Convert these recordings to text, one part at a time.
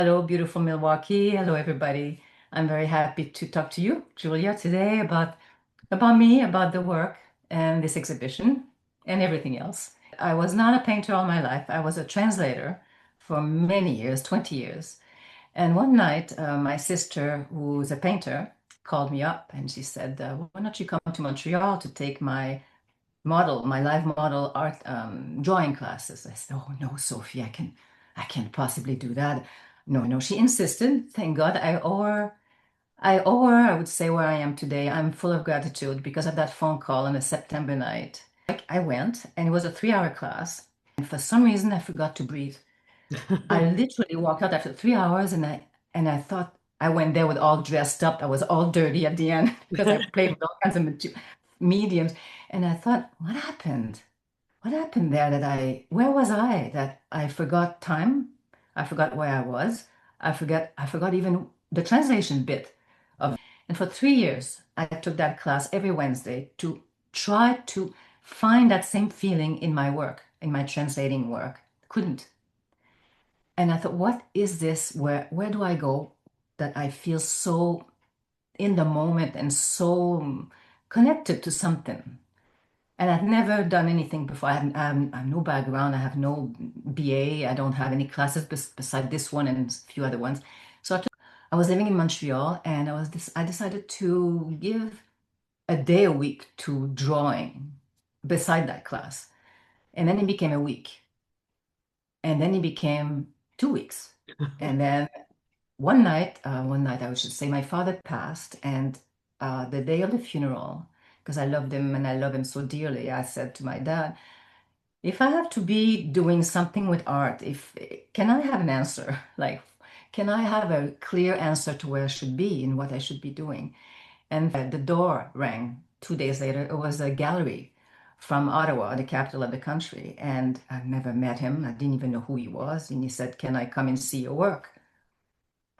Hello, beautiful Milwaukee. Hello, everybody. I'm very happy to talk to you, Julia, today about me, about the work and this exhibition and everything else. I was not a painter all my life. I was a translator for many years, 20 years. And one night, my sister, who's a painter, called me up and she said, "Why don't you come to Montreal to take my live model art drawing classes?" I said, "Oh no, Sophie, I can't possibly do that." No, she insisted. Thank God, I would say where I am today. I'm full of gratitude because of that phone call on a September night. I went, and it was a 3 hour class, and for some reason I forgot to breathe. I literally walked out after 3 hours, and I thought I went there with all dressed up. I was all dirty at the end because I played with all kinds of mediums, and I thought, what happened? What happened there where was I that I forgot time? I forgot where I was. I forgot even the translation bit of, and for 3 years, I took that class every Wednesday to try to find that same feeling in my work, in my translating work. Couldn't. And I thought, what is this? Where do I go that I feel so in the moment and so connected to something? And I've never done anything before. I have no background. I have no BA. I don't have any classes beside this one and a few other ones. So I was living in Montreal, and I decided to give a day a week to drawing beside that class. And then it became a week. And then it became 2 weeks. And then one night I should say, my father passed, and the day of the funeral, because I loved him and I love him so dearly, I said to my dad, if I have to be doing something with art, if can I have an answer? Like, can I have a clear answer to where I should be and what I should be doing? And the door rang 2 days later. It was a gallery from Ottawa, the capital of the country. And I've never met him. I didn't even know who he was. And he said, "Can I come and see your work?"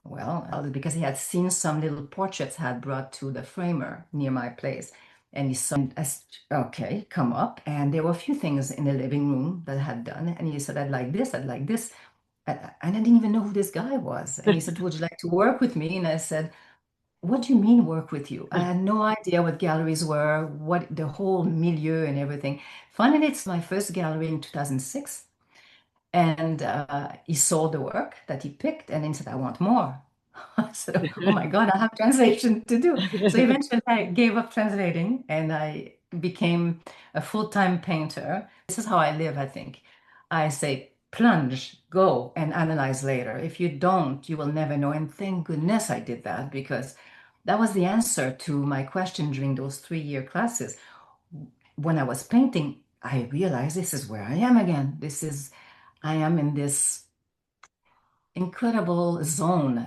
Well, because he had seen some little portraits I had brought to the framer near my place. And he said, "Okay, come up." And there were a few things in the living room that I had done. And he said, "I'd like this, I'd like this." And I didn't even know who this guy was. And he said, "Would you like to work with me?" And I said, "What do you mean work with you?" I had no idea what galleries were, what the whole milieu and everything. Finally, it's my first gallery in 2006. And he saw the work that he picked and then said, "I want more." I said, "Oh my God, I have translation to do." So eventually I gave up translating and I became a full-time painter. This is how I live, I think. I say, plunge, go, and analyze later. If you don't, you will never know. And thank goodness I did that, because that was the answer to my question during those 3 year classes. When I was painting, I realized this is where I am again. I am in this incredible zone.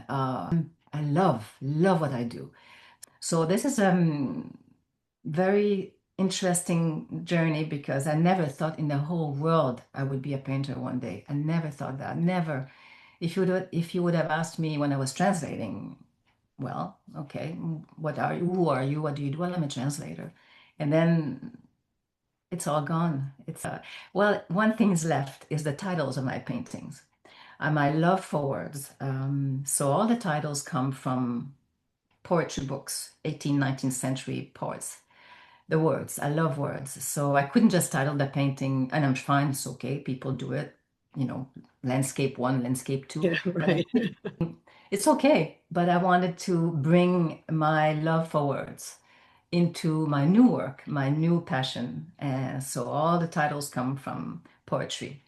I love what I do. So this is a very interesting journey because I never thought in the whole world I would be a painter one day. I never thought that. Never. If you would have asked me when I was translating, well, okay, what are you? Who are you? What do you do? Well, I'm a translator. And then it's all gone. Well, one thing is left is the titles of my paintings. My love for words. So all the titles come from poetry books, 18th, 19th century poets. The words, I love words. So I couldn't just title the painting, and I'm fine, it's okay, people do it, you know, landscape one, landscape two, Yeah, but right. it's okay. But I wanted to bring my love for words into my new work, my new passion. And so all the titles come from poetry.